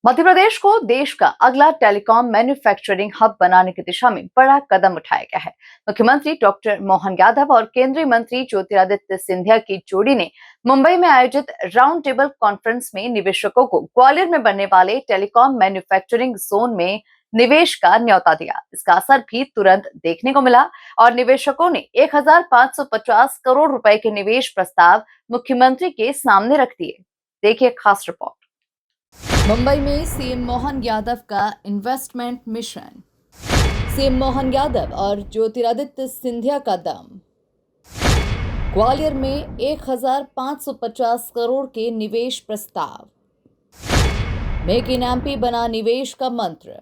मध्य प्रदेश को देश का अगला टेलीकॉम मैन्युफैक्चरिंग हब बनाने की दिशा में बड़ा कदम उठाया गया है। मुख्यमंत्री डॉक्टर मोहन यादव और केंद्रीय मंत्री ज्योतिरादित्य सिंधिया की जोड़ी ने मुंबई में आयोजित राउंड टेबल कॉन्फ्रेंस में निवेशकों को ग्वालियर में बनने वाले टेलीकॉम मैन्युफैक्चरिंग जोन में निवेश का न्योता दिया। इसका असर भी तुरंत देखने को मिला और निवेशकों ने 1550 करोड़ रुपए के निवेश प्रस्ताव मुख्यमंत्री के सामने रख दिए। देखिए खास रिपोर्ट। मुंबई में सीएम मोहन यादव का investment mission. CM Mohan Yadav और ज्योतिरादित्य सिंधिया का दम। ग्वालियर में 1550 करोड़ के निवेश प्रस्ताव। मेक इन एमपी बना निवेश का मंत्र।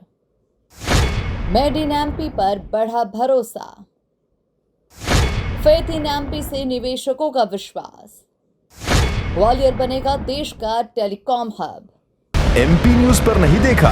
मेड इन एमपी पर बढ़ा भरोसा। फेथ इन एमपी से निवेशकों का विश्वास। ग्वालियर बनेगा देश का टेलीकॉम हब। एमपी न्यूज पर नहीं देखा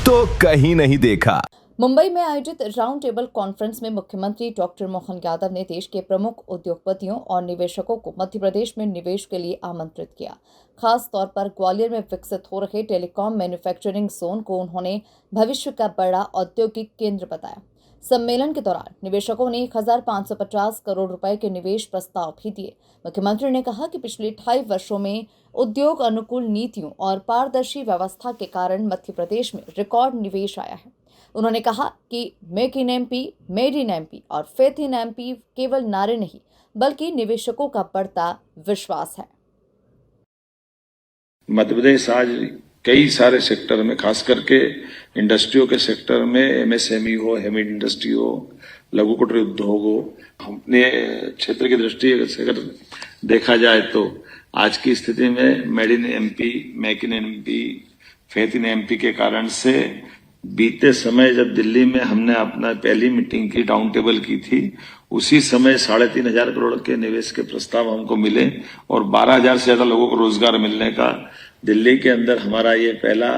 तो कहीं नहीं देखा। मुंबई में आयोजित राउंड टेबल कॉन्फ्रेंस में मुख्यमंत्री डॉक्टर मोहन यादव ने देश के प्रमुख उद्योगपतियों और निवेशकों को मध्य प्रदेश में निवेश के लिए आमंत्रित किया। खास तौर पर ग्वालियर में विकसित हो रहे टेलीकॉम मैन्युफैक्चरिंग जोन को उन्होंने भविष्य का बड़ा औद्योगिक केंद्र बताया। सम्मेलन के दौरान निवेशकों ने 1550 करोड़ रुपए के निवेश प्रस्ताव भी दिए। मुख्यमंत्री ने कहा कि पिछले 2.5 वर्षों में उद्योग अनुकूल नीतियों और पारदर्शी व्यवस्था के कारण मध्य प्रदेश में रिकॉर्ड निवेश आया है। उन्होंने कहा कि make in MP, made in MP और फेथ इन एमपी केवल नारे नहीं बल्कि निवेशकों का बढ़ता विश्वास है। मध्य प्रदेश आज कई सारे सेक्टर में, खास करके इंडस्ट्रियों के सेक्टर में, एमएसएमई हो, हेवी इंडस्ट्री हो, लघु कुटीर उद्योग हो, अपने क्षेत्र की दृष्टि से अगर देखा जाए तो आज की स्थिति में made in MP, make in MP, faith in MP के कारण से बीते समय जब दिल्ली में हमने अपना पहली मीटिंग की, राउंड टेबल की थी, उसी समय 3,500 करोड़ के निवेश के प्रस्ताव हमको मिले और 12,000 से ज्यादा लोगों को रोजगार मिलने का दिल्ली के अंदर हमारा ये पहला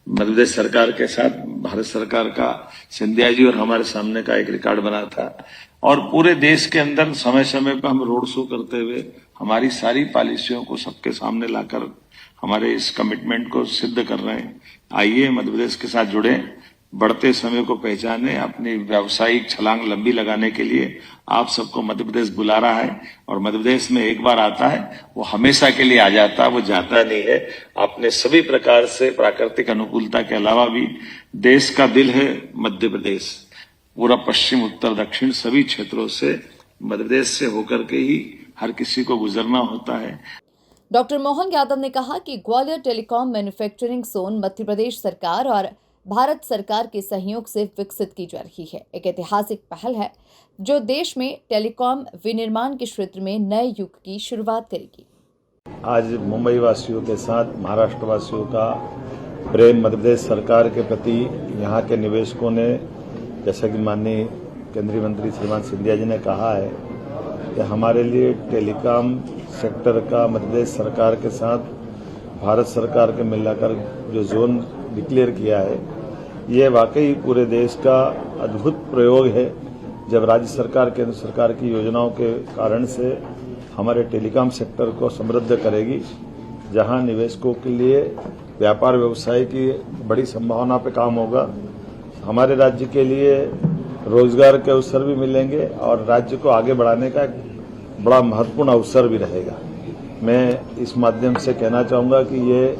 मध्य प्रदेश सरकार के साथ भारत सरकार का सिंधिया जी और हमारे सामने का एक रिकॉर्ड बना था। और पूरे देश के अंदर समय समय पर हम रोड शो करते हुए हमारी सारी पॉलिसियों को सबके सामने लाकर हमारे इस कमिटमेंट को सिद्ध कर रहे हैं। आइए मध्य प्रदेश के साथ जुड़े, बढ़ते समय को पहचाने, अपनी व्यावसायिक छलांग लंबी लगाने के लिए आप सबको मध्य प्रदेश बुला रहा है। और मध्य प्रदेश में एक बार आता है वो हमेशा के लिए आ जाता है, वो जाता नहीं है। आपने सभी प्रकार से प्राकृतिक अनुकूलता के अलावा भी देश का दिल है मध्य प्रदेश। पूरा पश्चिम, उत्तर, दक्षिण सभी क्षेत्रों से मध्य प्रदेश से होकर के ही हर किसी को गुजरना होता है। डॉक्टर मोहन यादव ने कहा कि Gwalior telecom manufacturing zone Madhya Pradesh सरकार और भारत सरकार के सहयोग से विकसित की जा रही है। एक ऐतिहासिक पहल है जो देश में टेलीकॉम विनिर्माण के क्षेत्र में नए युग की शुरुआत करेगी। आज मुंबई वासियों के साथ महाराष्ट्र वासियों का प्रेम मध्य प्रदेश सरकार के प्रति यहाँ के निवेशकों ने, जैसा कि माननीय केंद्रीय मंत्री श्रीमान सिंधिया जी ने कहा है कि हमारे लिए टेलीकॉम सेक्टर का मध्य प्रदेश सरकार के साथ भारत सरकार के मिलाकर जो जोन डिक्लेयर किया है, ये वाकई पूरे देश का अद्भुत प्रयोग है। जब राज्य सरकार, केंद्र सरकार की योजनाओं के कारण से हमारे टेलीकॉम सेक्टर को समृद्ध करेगी, जहां निवेशकों के लिए व्यापार व्यवसाय की बड़ी संभावना पे काम होगा। हमारे राज्य के लिए रोजगार के अवसर भी मिलेंगे और राज्य को आगे बढ़ाने का एक बड़ा महत्वपूर्ण अवसर भी रहेगा। मैं इस माध्यम से कहना चाहूंगा कि ये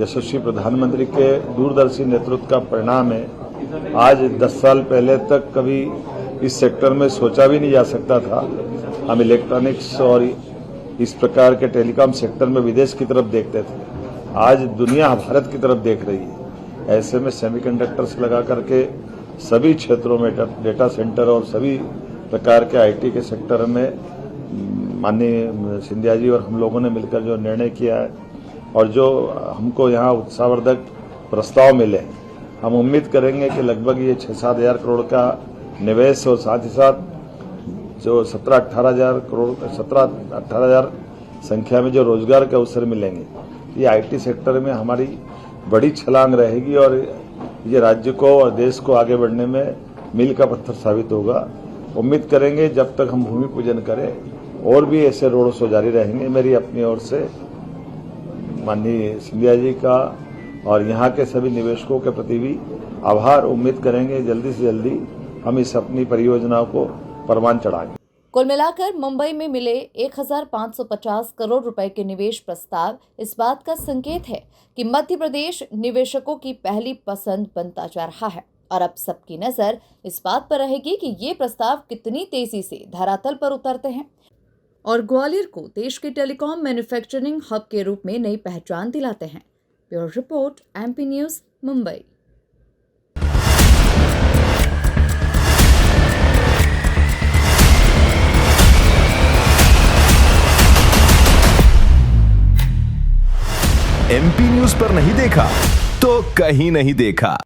यशस्वी प्रधानमंत्री के दूरदर्शी नेतृत्व का परिणाम है। आज 10 साल पहले तक कभी इस सेक्टर में सोचा भी नहीं जा सकता था। हम इलेक्ट्रॉनिक्स और इस प्रकार के टेलीकॉम सेक्टर में विदेश की तरफ देखते थे, आज दुनिया भारत की तरफ देख रही है। ऐसे में सेमीकंडक्टर से लगा करके सभी क्षेत्रों में, डेटा सेंटर और सभी प्रकार के आईटी के सेक्टर में माननीय सिंधिया जी और हम लोगों ने मिलकर जो निर्णय किया है और जो हमको यहाँ उत्साहवर्धक प्रस्ताव मिले, हम उम्मीद करेंगे कि लगभग ये 6-7 हजार करोड़ का निवेश और साथ ही साथ जो 17-18 हजार करोड़, 17-18 हजार संख्या में जो रोजगार के अवसर मिलेंगे, ये आईटी सेक्टर में हमारी बड़ी छलांग रहेगी और ये राज्य को और देश को आगे बढ़ने में मील का पत्थर साबित होगा। उम्मीद करेंगे जब तक हम भूमि पूजन करें और भी ऐसे रोड शो जारी रहेंगे। मेरी अपनी ओर से माननीय सिंधिया जी का और यहाँ के सभी निवेशकों के प्रति भी आभार उम्मीद करेंगे जल्दी से जल्दी हम इस अपनी परियोजनाओं को परवान चढ़ाएं। कुल मिलाकर मुंबई में मिले 1550 करोड़ रुपए के निवेश प्रस्ताव इस बात का संकेत है कि मध्य प्रदेश निवेशकों की पहली पसंद बनता जा रहा है और अब सबकी नजर इस बात पर रहेगी कि ये प्रस्ताव कितनी तेजी से धरातल पर उतरते हैं और ग्वालियर को देश के टेलीकॉम मैन्युफैक्चरिंग हब के रूप में नई पहचान दिलाते हैं। Bureau report, MP news, Mumbai. MP news पर नहीं देखा तो कहीं नहीं देखा।